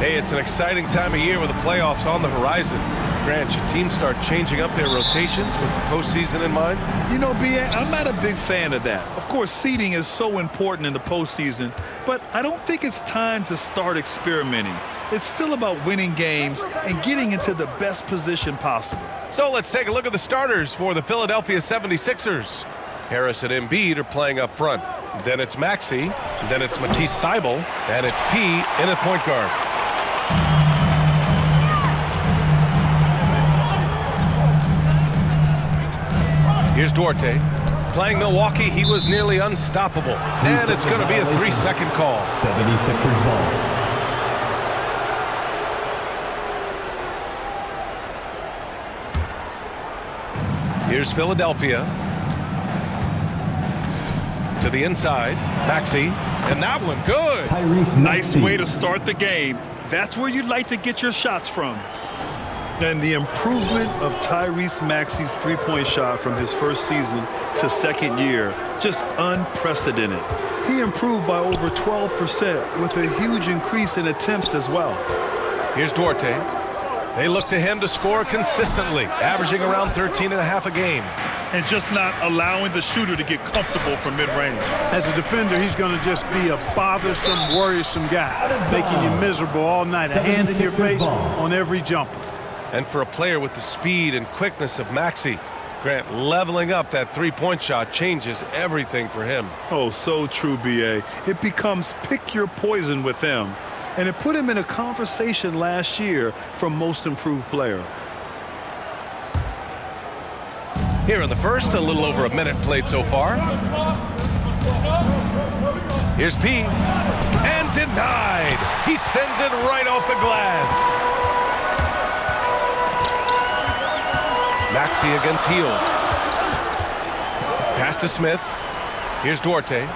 Hey, it's an exciting time of year with the playoffs on the horizon. Grant, should teams start changing up their rotations with the postseason in mind? You know, B.A., I'm not a big fan of that. Of course, seeding is so important in the postseason, but I don't think it's time to start experimenting. It's still about winning games and getting into the best position possible. So let's take a look at the starters for the Philadelphia 76ers. Harris and Embiid are playing up front. Then it's Maxey, then it's Matisse Thybulle, and it's P in at point guard. Here's Duarte. Playing Milwaukee, he was nearly unstoppable. And it's going to be a 3-second call. 76ers ball. Here's Philadelphia. To the inside. Maxey. And that one, good. Nice way to start the game. That's where you'd like to get your shots from. And the improvement of Tyrese Maxey's three-point shot from his first season to second year, just unprecedented. He improved by over 12% with a huge increase in attempts as well. Here's Duarte. They look to him to score consistently, averaging around 13.5 a game. And just not allowing the shooter to get comfortable from mid-range. As a defender, he's going to just be a bothersome, worrisome guy, making you miserable all night, a hand in your face on every jumper. And for a player with the speed and quickness of Maxey, Grant, leveling up that three-point shot changes everything for him. Oh, so true, B.A. It becomes pick your poison with him. And it put him in a conversation last year for most improved player. Here in the first, a little over a minute played so far. Here's P. And denied. He sends it right off the glass. Maxey against Hield. Pass to Smith. Here's Duarte.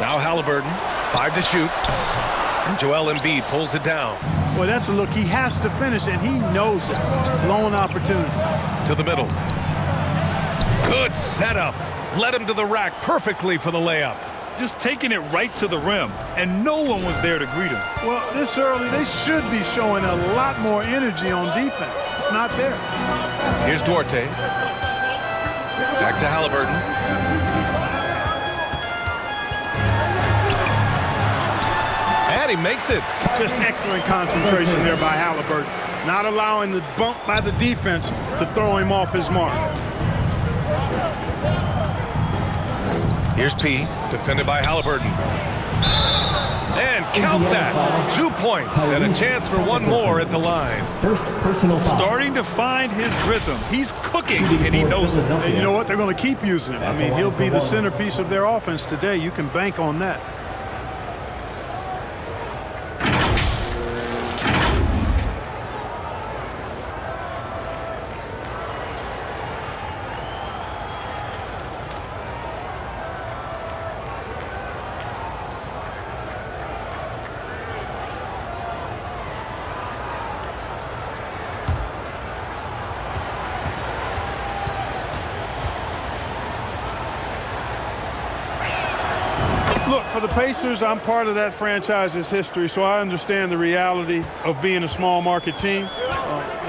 Now Halliburton. 5 to shoot. And Joel Embiid pulls it down. Boy, that's a look he has to finish, and he knows it. Blown opportunity. To the middle. Good setup. Led him to the rack perfectly for the layup. Just taking it right to the rim, and no one was there to greet him. Well, this early, they should be showing a lot more energy on defense. It's not there. Here's Duarte. Back to Halliburton. And he makes it. Just excellent concentration there by Halliburton. Not allowing the bump by the defense to throw him off his mark. Here's P, defended by Halliburton. And count that. 2 points and a chance for one more at the line. First personal foul. Starting to find his rhythm. He's cooking, and he knows it. And you know what? They're going to keep using him. I mean, he'll be the centerpiece of their offense today. You can bank on that. Look, for the Pacers, I'm part of that franchise's history, so I understand the reality of being a small market team.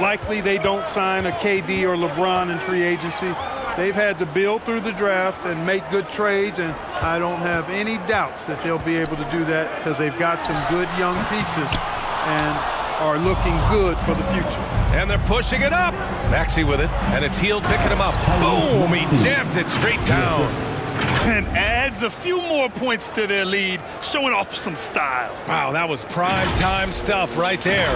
Likely they don't sign a KD or LeBron in free agency. They've had to build through the draft and make good trades, and I don't have any doubts that they'll be able to do that because they've got some good young pieces and are looking good for the future. And they're pushing it up. Maxey with it, and it's Hield picking him up. Boom! He jams it straight down. And adds a few more points to their lead, showing off some style. Wow, that was prime time stuff right there.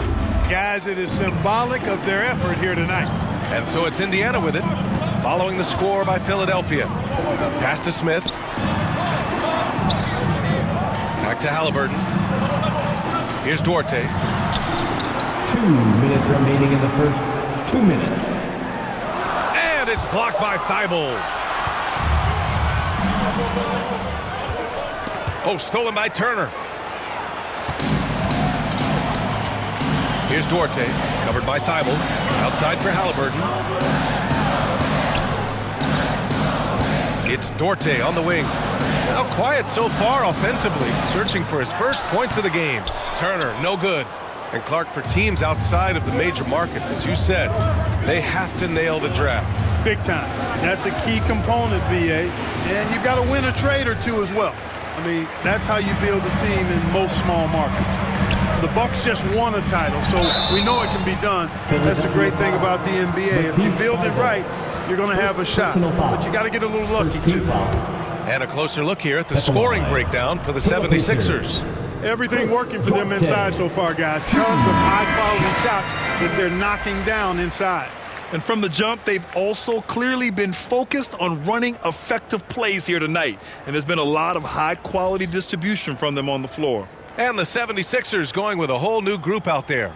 Guys, it is symbolic of their effort here tonight. And so it's Indiana with it, following the score by Philadelphia. Pass to Smith. Back to Halliburton. Here's Duarte. 2 minutes remaining in the first. 2 minutes. And it's blocked by Thybulle. Oh, stolen by Turner. Here's Duarte, covered by Thybulle. Outside for Halliburton. It's Duarte on the wing. Well, quiet so far offensively, searching for his first points of the game. Turner, no good. And Clark, for teams outside of the major markets, as you said, they have to nail the draft. Big time. That's a key component, B.A. And you've got to win a trade or two as well. I mean, that's how you build a team in most small markets. The Bucks just won a title, so we know it can be done. That's the great thing about the NBA. If you build it right, you're going to have a shot. But you got to get a little lucky, too. And a closer look here at the scoring breakdown for the 76ers. Everything working for them inside so far, guys. Tons of high-quality shots that they're knocking down inside. And from the jump, they've also clearly been focused on running effective plays here tonight. And there's been a lot of high-quality distribution from them on the floor. And the 76ers going with a whole new group out there.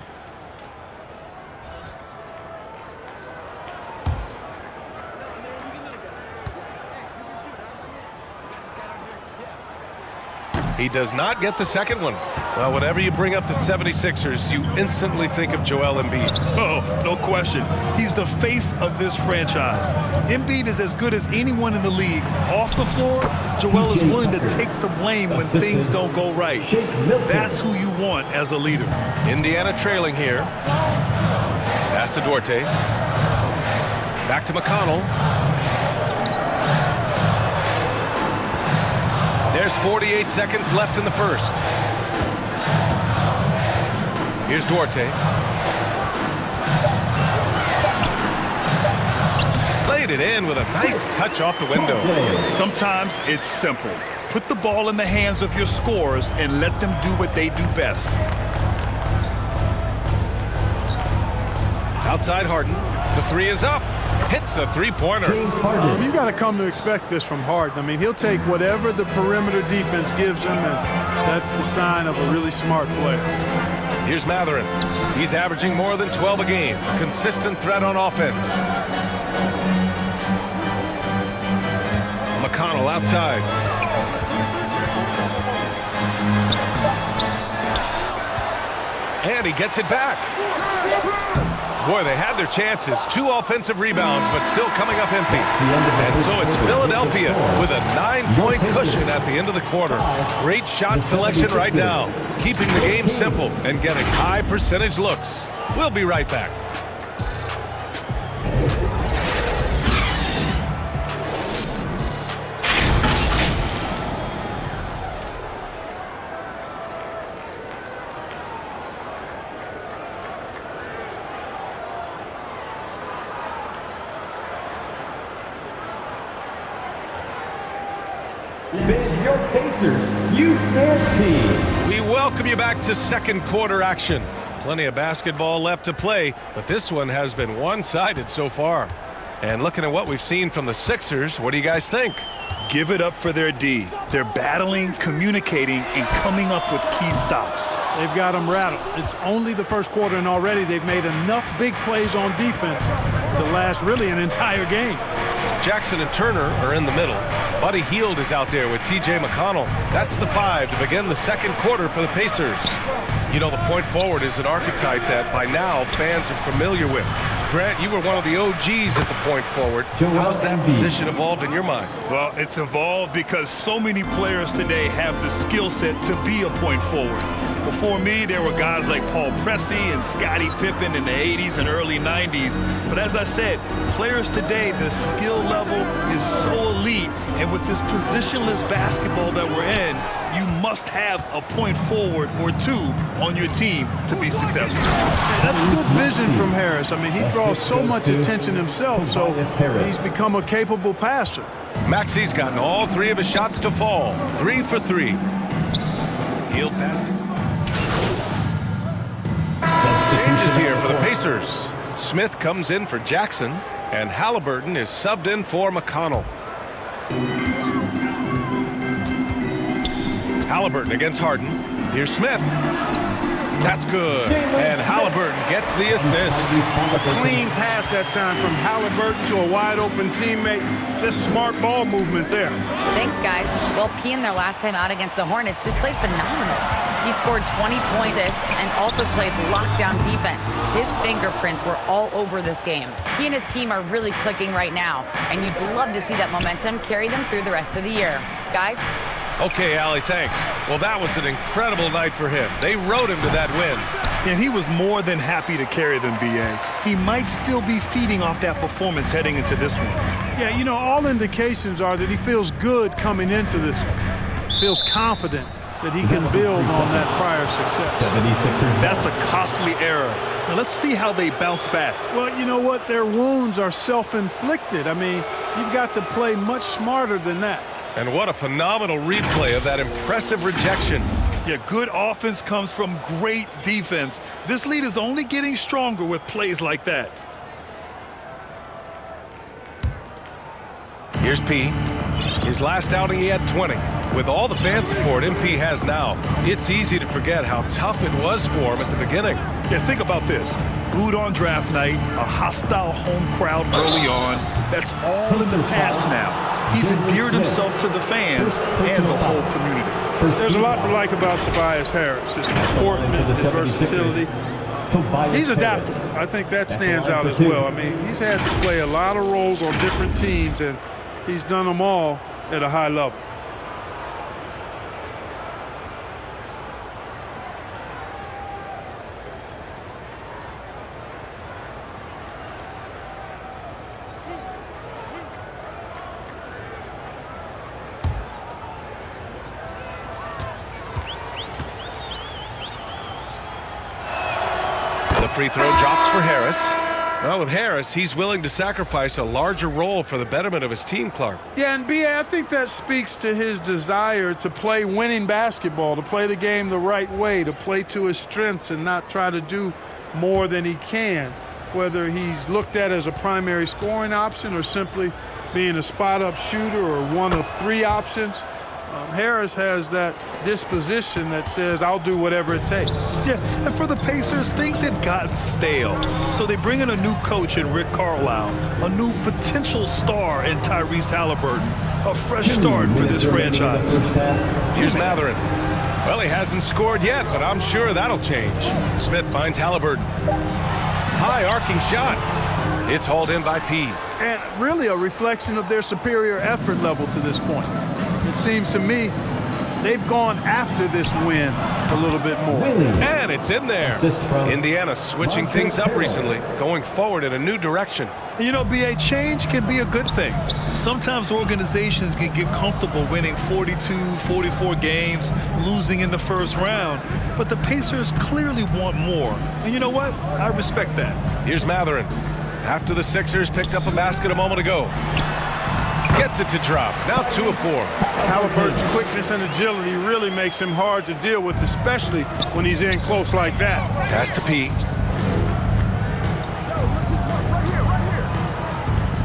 He does not get the second one. Well, whenever you bring up the 76ers, you instantly think of Joel Embiid. Oh, no question. He's the face of this franchise. Embiid is as good as anyone in the league. Off the floor, Joel is willing to take the blame when things don't go right. That's who you want as a leader. Indiana trailing here. Pass to Duarte. Back to McConnell. There's 48 seconds left in the first. Here's Duarte. Played it in with a nice touch off the window. Sometimes it's simple. Put the ball in the hands of your scorers and let them do what they do best. Outside Harden. The three is up. Hits the three-pointer. You've got to come to expect this from Harden. I mean, he'll take whatever the perimeter defense gives him, and that's the sign of a really smart player. Here's Mathurin. He's averaging more than 12 a game. Consistent threat on offense. McConnell outside. And he gets it back. Boy, they had their chances. 2 offensive rebounds, but still coming up empty. And so it's Philadelphia with a 9-point cushion at the end of the quarter. Great shot selection right now, keeping the game simple and getting high percentage looks. We'll be right back. Advance your Pacers Youth Dance Team. We welcome you back to second quarter action. Plenty of basketball left to play, but this one has been one-sided so far. And looking at what we've seen from the Sixers, what do you guys think? Give it up for their D. They're battling, communicating, and coming up with key stops. They've got them rattled. It's only the first quarter, and already they've made enough big plays on defense to last really an entire game. Jackson and Turner are in the middle. Buddy Hield is out there with T.J. McConnell. That's the 5 to begin the second quarter for the Pacers. You know, the point forward is an archetype that by now fans are familiar with. Grant, you were one of the OGs at the point forward. How's that position evolved in your mind? Well, it's evolved because so many players today have the skill set to be a point forward. Before me, there were guys like Paul Pressey and Scottie Pippen in the 80s and early 90s. But as I said, players today, the skill level is so elite. And with this positionless basketball that we're in, you must have a point forward or 2 on your team to be successful. That's good vision from Harris. I mean, he draws so much attention himself, so he's become a capable passer. Maxi's gotten all 3 of his shots to fall. 3 for 3. Hield passes. Changes here for the Pacers. Smith comes in for Jackson, and Halliburton is subbed in for McConnell. Halliburton against Harden. Here's Smith. That's good. And Halliburton gets the assist. A clean pass that time from Halliburton to a wide-open teammate. Just smart ball movement there. Thanks, guys. Well, P in their last time out against the Hornets just played phenomenal. He scored 20 points and also played lockdown defense. His fingerprints were all over this game. He and his team are really clicking right now, and you'd love to see that momentum carry them through the rest of the year. Guys, Okay, Allie, thanks. Well, that was an incredible night for him. They rode him to that win. And he was more than happy to carry them, B.A. He might still be feeding off that performance heading into this one. Yeah, you know, all indications are that he feels good coming into this one. Feels confident that he can build on that prior success. 76ers. That's a costly error. Now let's see how they bounce back. Well, you know what? Their wounds are self-inflicted. I mean, you've got to play much smarter than that. And what a phenomenal replay of that impressive rejection. Yeah, good offense comes from great defense. This lead is only getting stronger with plays like that. Here's P. His last outing, he had 20. With all the fan support MP has now, it's easy to forget how tough it was for him at the beginning. Yeah, think about this. Booed on draft night, a hostile home crowd early on. That's all in the past now. He's endeared himself to the fans and the whole community. There's a lot to like about Tobias Harris. His comportment, his versatility. He's adaptable. I think that stands out as well. I mean, he's had to play a lot of roles on different teams, and he's done them all at a high level. Free throw drops for Harris. Well, with Harris, he's willing to sacrifice a larger role for the betterment of his team, Clark. Yeah, and B.A., I think that speaks to his desire to play winning basketball, to play the game the right way, to play to his strengths and not try to do more than he can, whether he's looked at as a primary scoring option or simply being a spot-up shooter or one of three options. Harris has that disposition that says, I'll do whatever it takes. Yeah, and for the Pacers, things had gotten stale. So they bring in a new coach in Rick Carlisle, a new potential star in Tyrese Halliburton, a fresh start for this franchise. Here's Matherin. Well, he hasn't scored yet, but I'm sure that'll change. Smith finds Halliburton. High arcing shot. It's hauled in by P. And really a reflection of their superior effort level to this point. It seems to me they've gone after this win a little bit more. And it's in there. Indiana switching things up recently, going forward in a new direction. You know, B.A., change can be a good thing. Sometimes organizations can get comfortable winning 42, 44 games, losing in the first round. But the Pacers clearly want more. And you know what? I respect that. Here's Matherin. After the Sixers picked up a basket a moment ago. Gets it to drop. Now 2 of 4. Halliburton's quickness and agility really makes him hard to deal with, especially when he's in close like that. Pass to P.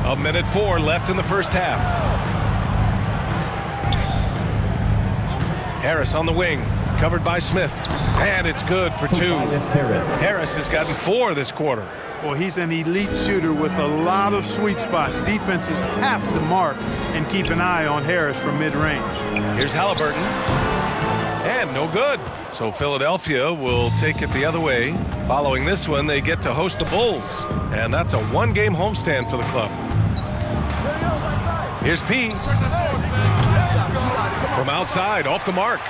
A minute 4 left in the first half. Harris on the wing, covered by Smith. And it's good for 2. Harris has gotten 4 this quarter. Well, he's an elite shooter with a lot of sweet spots. Defenses have to mark and keep an eye on Harris from mid-range. Here's Halliburton. And no good. So Philadelphia will take it the other way. Following this one, they get to host the Bulls. And that's a 1-game homestand for the club. Here's P. From outside, off the mark.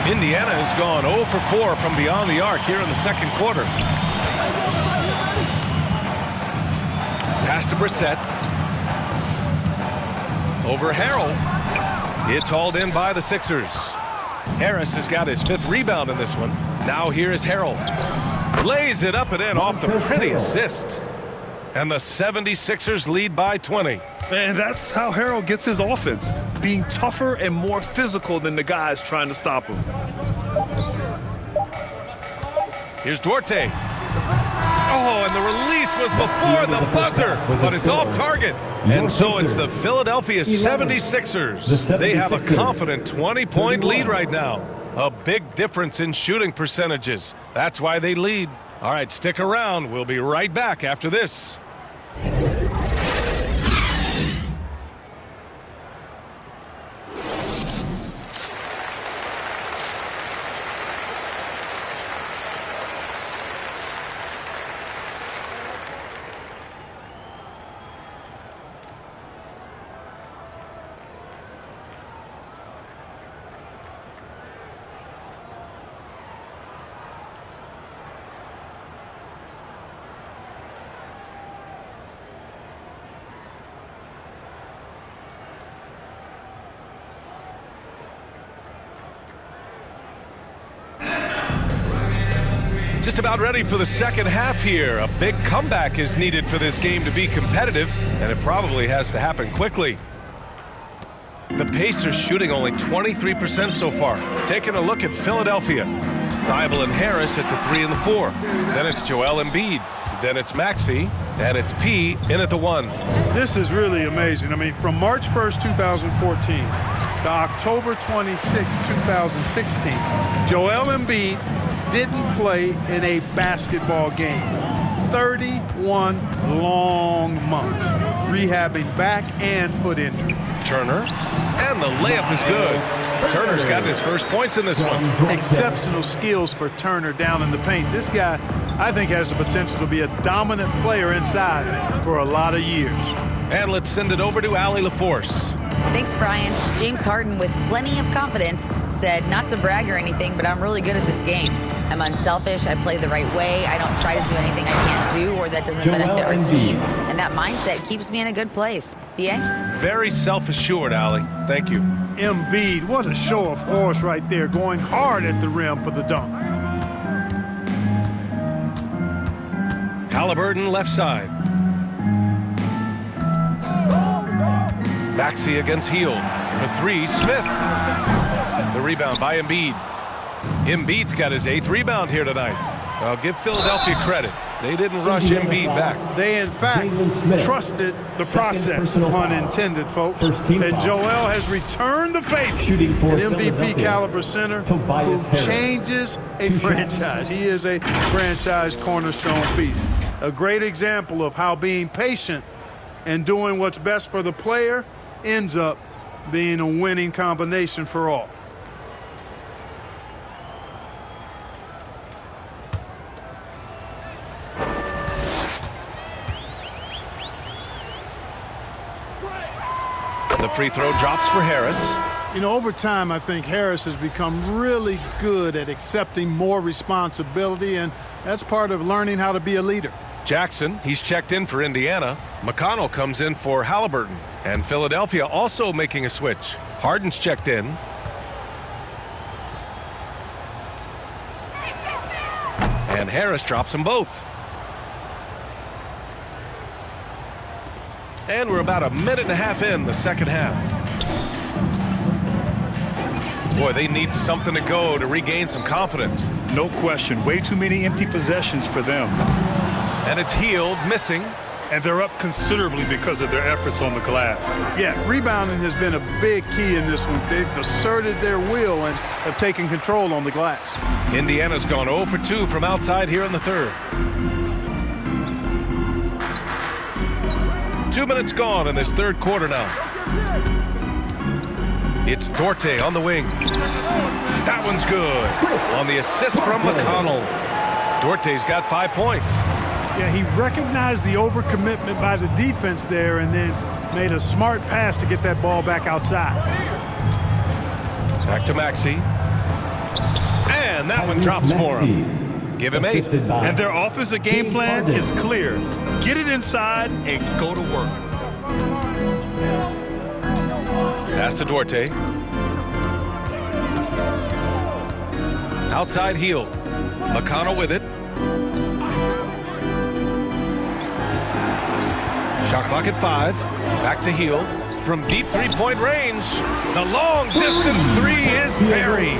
Indiana has gone 0 for 4 from beyond the arc here in the second quarter. Pass to Brissett. Over Harrell. It's hauled in by the Sixers. Harris has got his 5th rebound in this one. Now here is Harrell. Lays it up and in off the pretty assist. And the 76ers lead by 20. And that's how Harrell gets his offense, being tougher and more physical than the guys trying to stop him. Here's Duarte. Oh, and the release was before the buzzer, but it's off target. And so it's the Philadelphia 76ers. They have a confident 20-point lead right now. A big difference in shooting percentages. That's why they lead. All right, stick around. We'll be right back after this. Just about ready for the second half here. A big comeback is needed for this game to be competitive, and it probably has to happen quickly. The Pacers shooting only 23% so far. Taking a look at Philadelphia. Thibault and Harris at the 3 and the 4. Then it's Joel Embiid. Then it's Maxey. And it's P in at the 1. This is really amazing. I mean, from March 1st, 2014 to October 26, 2016, Joel Embiid didn't play in a basketball game. 31 long months, rehabbing back and foot injury. Turner, and the layup is good. Turner's got his first points in this one. Exceptional skills for Turner down in the paint. This guy, I think, has the potential to be a dominant player inside for a lot of years. And let's send it over to Allie LaForce. Thanks, Brian. James Harden, with plenty of confidence, said not to brag or anything, but I'm really good at this game. I'm unselfish. I play the right way. I don't try to do anything I can't do or that doesn't benefit our team. And that mindset keeps me in a good place. BA? Very self-assured, Allie. Thank you. Embiid, what a show of force right there, going hard at the rim for the dunk. Halliburton left side. Maxey against Hield. For 3, Smith. The rebound by Embiid. Embiid's got his 8th rebound here tonight. I'll give Philadelphia credit. They didn't rush Embiid back. They, in fact, trusted the process, pun intended, folks. And Joel has returned the favor. An MVP caliber center who changes a franchise. He is a franchise cornerstone piece. A great example of how being patient and doing what's best for the player ends up being a winning combination for all. The free throw drops for Harris. You know, over time, I think Harris has become really good at accepting more responsibility, and that's part of learning how to be a leader. Jackson, he's checked in for Indiana. McConnell comes in for Halliburton. And Philadelphia also making a switch. Harden's checked in. And Harris drops them both. And we're about a minute and a half in the second half. Boy, they need something to go to regain some confidence. No question. Way too many empty possessions for them. And it's Hield missing. And they're up considerably because of their efforts on the glass. Yeah, rebounding has been a big key in this one. They've asserted their will and have taken control on the glass. Indiana's gone 0 for 2 from outside here in the third. 2 minutes gone in this third quarter now. It's Dorte on the wing. That one's good. On the assist from McConnell. Dorte's got 5 points. Yeah, he recognized the overcommitment by the defense there and then made a smart pass to get that ball back outside. Back to Maxey. And that one drops for him. Give him 8. And their offensive game plan is clear. Get it inside and go to work. Pass to Dorte. Outside Hield. McConnell with it. Shot clock at 5. Back to Hield. From deep three-point range. The long distance 3 is buried.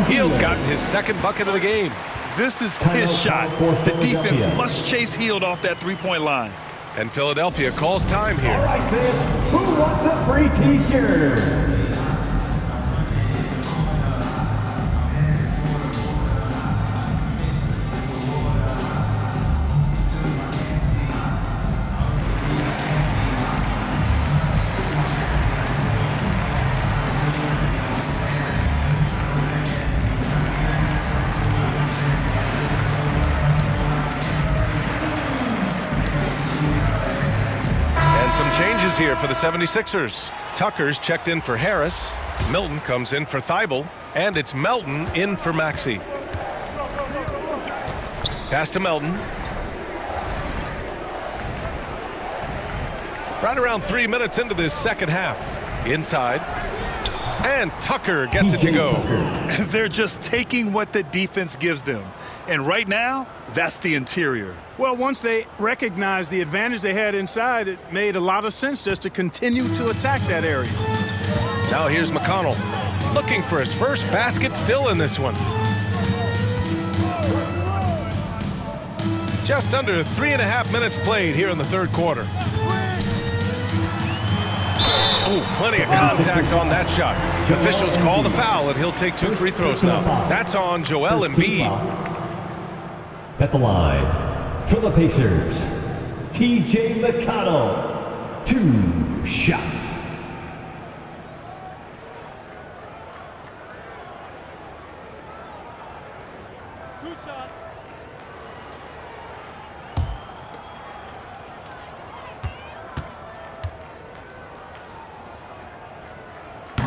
Hield's gotten his second bucket of the game. This is his shot. The defense must chase Hield off that three-point line. And Philadelphia calls time here. All right, fans, who wants a free t-shirt? Changes here for the 76ers. Tucker's checked in for Harris. Milton comes in for Thibault. And it's Melton in for Maxey. Pass to Melton. Right around 3 minutes into this second half. Inside. And Tucker gets it to go. They're just taking what the defense gives them. And right now, that's the interior. Well, once they recognized the advantage they had inside, it made a lot of sense just to continue to attack that area. Now here's McConnell, looking for his first basket still in this one. Just under 3.5 minutes played here in the third quarter. Ooh, plenty of contact on that shot. Officials call the foul, and he'll take 2 free throws now. That's on Joel Embiid. At the line, for the Pacers, T.J. McConnell. 2 shots.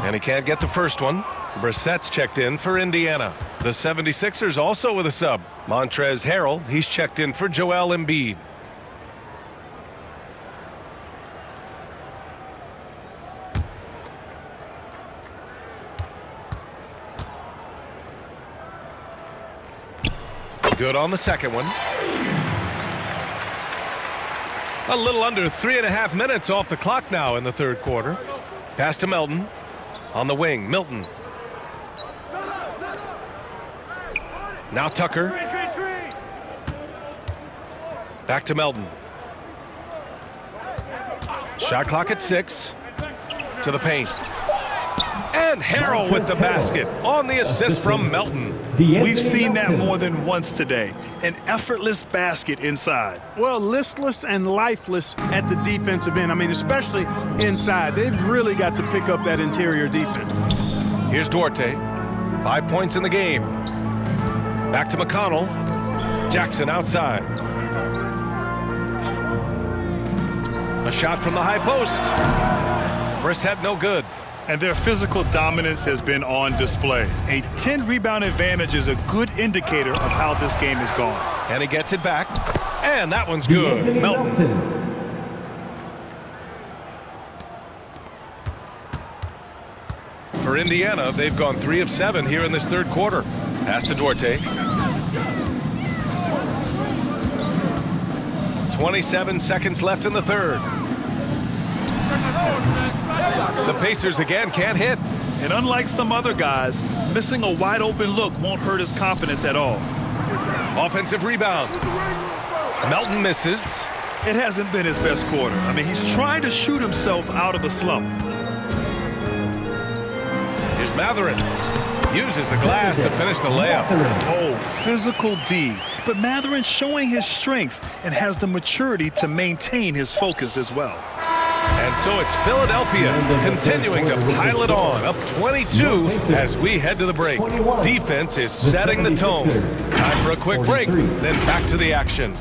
And he can't get the first one. Brissett's checked in for Indiana. The 76ers also with a sub. Montrezl Harrell, he's checked in for Joel Embiid. Good on the second one. A little under 3.5 minutes off the clock now in the third quarter. Pass to Melton. On the wing, Milton. Now Tucker. Back to Melton. Shot clock at 6. To the paint. And Harrell with the basket on the assist from Melton. We've seen that more than once today. An effortless basket inside. Well, listless and lifeless at the defensive end. I mean, especially inside. They've really got to pick up that interior defense. Here's Duarte. 5 points in the game. Back to McConnell. Jackson outside. A shot from the high post. Brissett no good. And their physical dominance has been on display. A 10-rebound advantage is a good indicator of how this game has gone. And he gets it back. And that one's good. Melton. For Indiana, they've gone 3 of 7 here in this third quarter. Pass to Duarte. 27 seconds left in the third. The Pacers again can't hit. And unlike some other guys, missing a wide open look won't hurt his confidence at all. Offensive rebound. Melton misses. It hasn't been his best quarter. I mean, he's trying to shoot himself out of a slump. Here's Mathurin. Uses the glass to finish the layup. Oh, physical D. But Mathurin showing his strength and has the maturity to maintain his focus as well. And so it's Philadelphia continuing to pile it on, up 22 as we head to the break. Defense is setting the tone. Time for a quick break, then back to the action.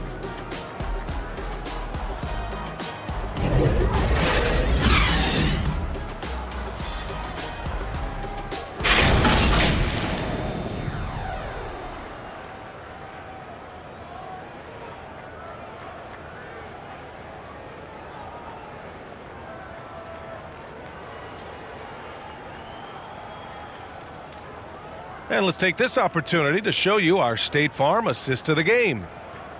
And let's take this opportunity to show you our State Farm assist to the game.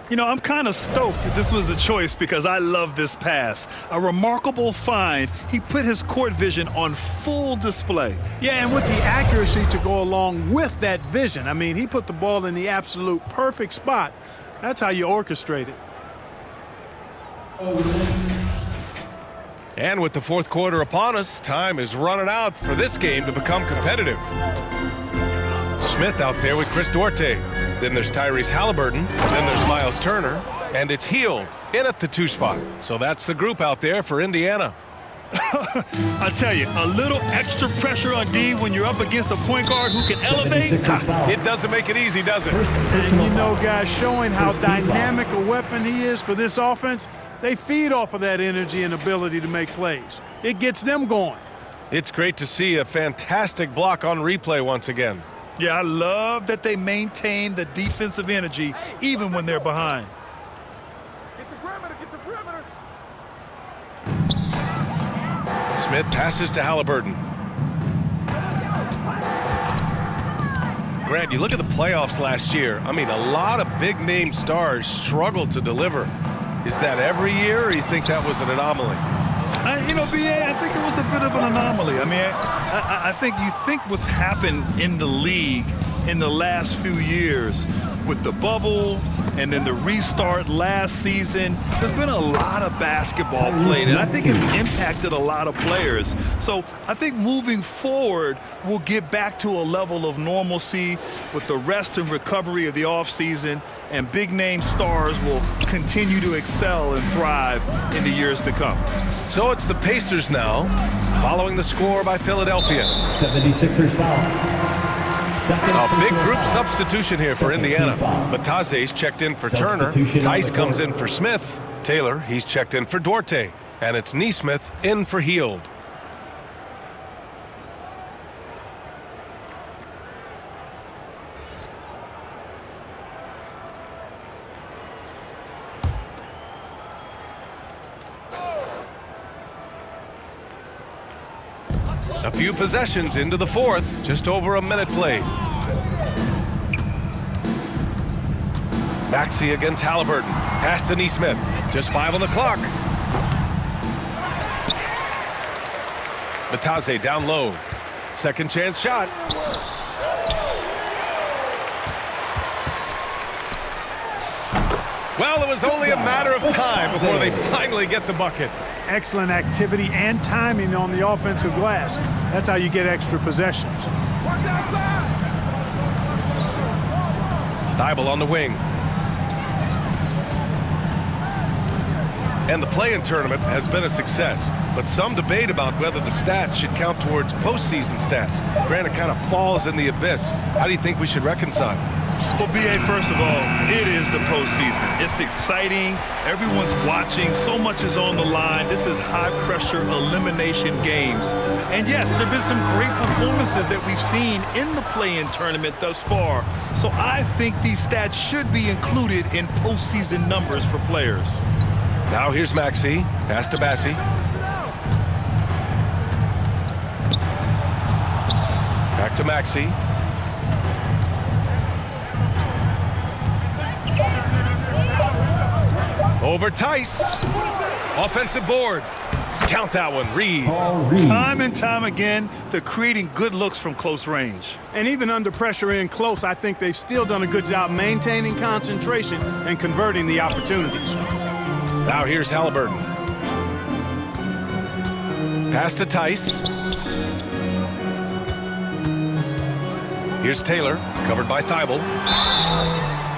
You know, I'm kind of stoked that this was a choice because I love this pass. A remarkable find. He put his court vision on full display. Yeah, and with the accuracy to go along with that vision. I mean, he put the ball in the absolute perfect spot. That's how you orchestrate it. And with the fourth quarter upon us, time is running out for this game to become competitive. Smith out there with Chris Duarte. Then there's Tyrese Halliburton. Then there's Miles Turner. And it's Hield in at the 2 spot. So that's the group out there for Indiana. I tell you, a little extra pressure on D when you're up against a point guard who can elevate. It doesn't make it easy, does it? And you know, guys, showing how dynamic a weapon he is for this offense, they feed off of that energy and ability to make plays. It gets them going. It's great to see a fantastic block on replay once again. Yeah, I love that they maintain the defensive energy even when they're behind. Smith passes to Halliburton. Grant, you look at the playoffs last year. I mean, a lot of big-name stars struggled to deliver. Is that every year, or you think that was an anomaly? B.A., I think it was a bit of an anomaly. I mean, I think you think what's happened in the league in the last few years with the bubble and then the restart last season, there's been a lot of basketball played, and I think it's impacted a lot of players. So I think moving forward, we'll get back to a level of normalcy with the rest and recovery of the offseason, and big-name stars will continue to excel and thrive in the years to come. So it's the Pacers now, following the score by Philadelphia. 76ers foul. A big group substitution here for Indiana. Bataze's checked in for Turner. Tice comes in for Smith. Taylor, he's checked in for Duarte. And it's Nesmith in for Hield. A few possessions into the fourth, just over a minute played. Maxey against Halliburton. Pass to Nesmith. Just 5 on the clock. Bataze down low. Second chance shot. Well, it was only a matter of time before they finally get the bucket. Excellent activity and timing on the offensive glass. That's how you get extra possessions. Thibault on the wing. And the play-in tournament has been a success, but some debate about whether the stats should count towards postseason stats. Granted, kind of falls in the abyss. How do you think we should reconcile? Well, B.A., first of all, it is the postseason. It's exciting. Everyone's watching. So much is on the line. This is high-pressure elimination games. And, yes, there have been some great performances that we've seen in the play-in tournament thus far. So I think these stats should be included in postseason numbers for players. Now here's Maxey. Pass to Bassi. Back to Maxey. Over Tice. Offensive board. Count that one, Reed. Time and time again, they're creating good looks from close range. And even under pressure in close, I think they've still done a good job maintaining concentration and converting the opportunities. Now here's Halliburton. Pass to Tice. Here's Taylor, covered by Thibault.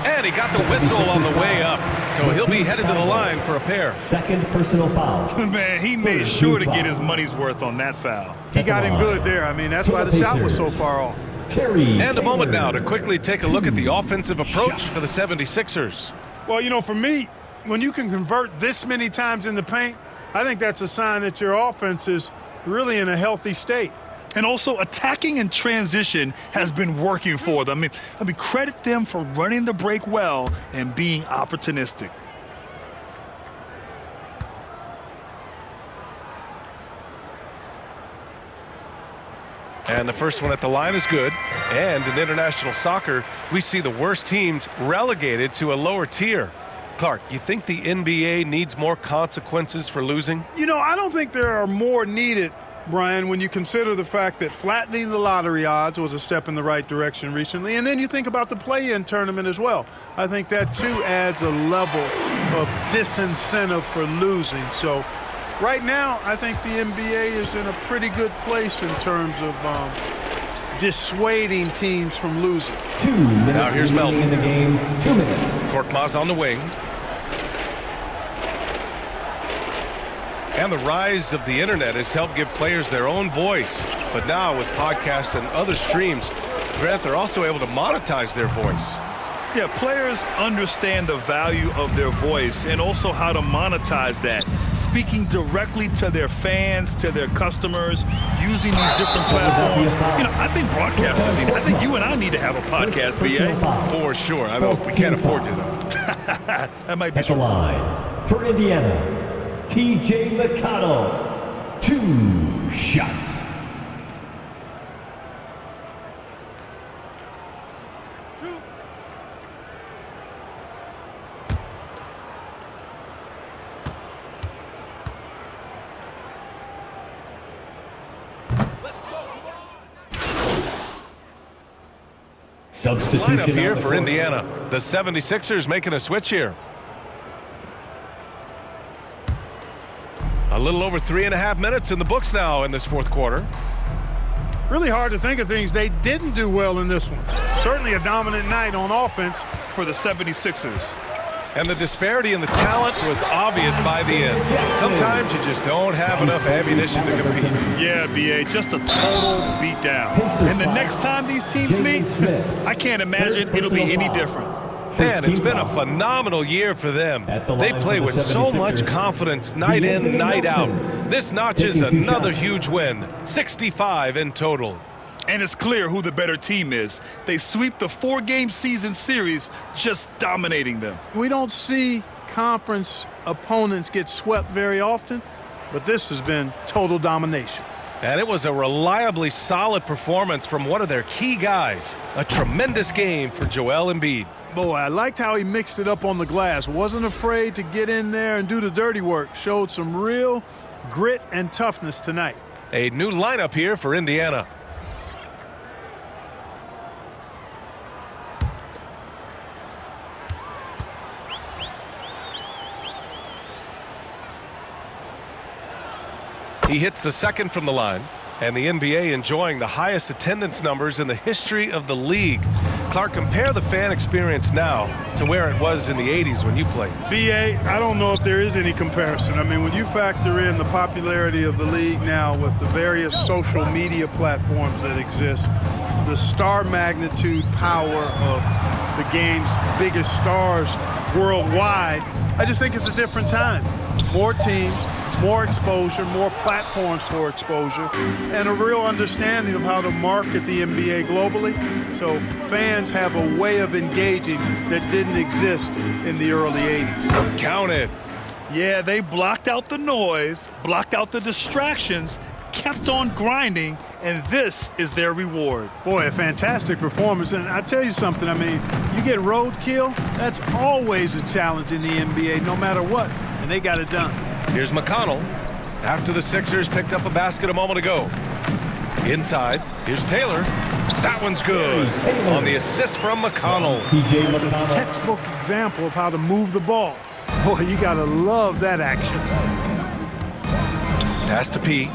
And he got the whistle on the way up, so he'll be headed to the line for a pair. Second personal foul. Man, he made sure to get his money's worth on that foul. He got him good there. I mean, that's why the shot was so far off. And a moment now to quickly take a look at the offensive approach for the 76ers. Well, you know, for me, when you can convert this many times in the paint, I think that's a sign that your offense is really in a healthy state. And also, attacking in transition has been working for them. I mean, credit them for running the break well and being opportunistic. And the first one at the line is good. And in international soccer, we see the worst teams relegated to a lower tier. Clark, you think the NBA needs more consequences for losing? You know, I don't think there are more needed, Brian, when you consider the fact that flattening the lottery odds was a step in the right direction recently. And then you think about the play-in tournament as well. I think that, too, adds a level of disincentive for losing. So right now, I think the NBA is in a pretty good place in terms of dissuading teams from losing. 2 minutes now here's Melton in the game. 2 minutes. Korkmaz on the wing. And the rise of the internet has helped give players their own voice. But now with podcasts and other streams, Grant, they're also able to monetize their voice. Yeah, players understand the value of their voice and also how to monetize that. Speaking directly to their fans, to their customers, using these different platforms. You know, I think broadcasters need, I think you and I need to have a podcast, B.A. For sure. I know we can't afford to, though. That might be At the true. line for Indiana, T.J. McConnell. 2 shots. Substitution Lineup here on the for court. Indiana. The 76ers making a switch here. A little over 3.5 minutes in the books now in this fourth quarter. Really hard to think of things they didn't do well in this one. Certainly a dominant night on offense For the 76ers. And the disparity in the talent was obvious by the end. Sometimes you just don't have enough ammunition to compete. Yeah, B.A., just a total beatdown. And the next time these teams meet, I can't imagine it'll be any different. Man, it's been a phenomenal year for them. They play with so much confidence night in, night out. This notches another huge win, 65 in total. And it's clear who the better team is. They sweep the 4-game season series, just dominating them. We don't see conference opponents get swept very often, but this has been total domination. And it was a reliably solid performance from one of their key guys. A tremendous game for Joel Embiid. Boy, I liked how he mixed it up on the glass. Wasn't afraid to get in there and do the dirty work. Showed some real grit and toughness tonight. A new lineup here for Indiana. He hits the second from the line, and the NBA enjoying the highest attendance numbers in the history of the league. Clark, compare the fan experience now to where it was in the 80s when you played. B.A., I don't know if there is any comparison. I mean, when you factor in the popularity of the league now with the various social media platforms that exist, the star magnitude power of the game's biggest stars worldwide, I just think it's a different time. More teams, more exposure, more platforms for exposure, and a real understanding of how to market the NBA globally. So fans have a way of engaging that didn't exist in the early 80s. Count it. Yeah, they blocked out the noise, blocked out the distractions, kept on grinding, and this is their reward. Boy, a fantastic performance. And I tell you something, I mean, you get roadkill, that's always a challenge in the NBA, no matter what, and they got it done. Here's McConnell after the Sixers picked up a basket a moment ago. Inside, here's Taylor. That one's good on the assist from McConnell. It's a textbook example of how to move the ball. Boy, you got to love that action. Pass to P.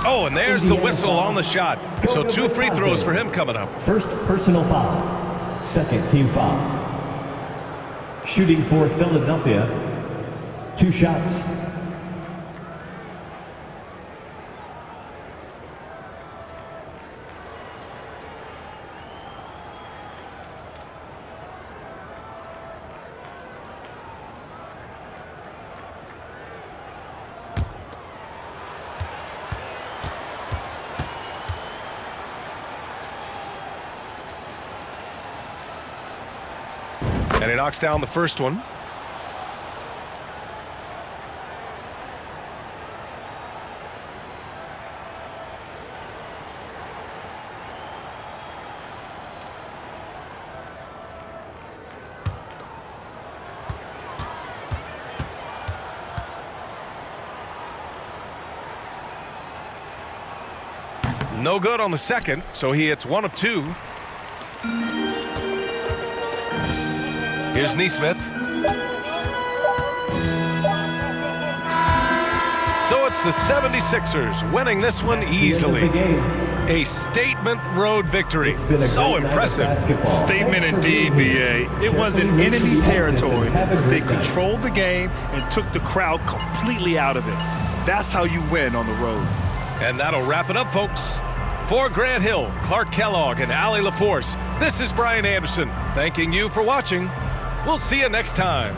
Oh, and there's the whistle on the shot. So 2 free throws for him coming up. First personal foul. Second team foul. Shooting for Philadelphia. 2 shots. And he knocks down the first one. No good on the second, so he hits 1 of 2. Here's Nesmith. So it's the 76ers winning this one easily. A statement road victory. So impressive. Statement indeed, B.A. It was in enemy territory. They controlled the game and took the crowd completely out of it. That's how you win on the road. And that'll wrap it up, folks. For Grant Hill, Clark Kellogg, and Allie LaForce, this is Brian Anderson, thanking you for watching. We'll see you next time.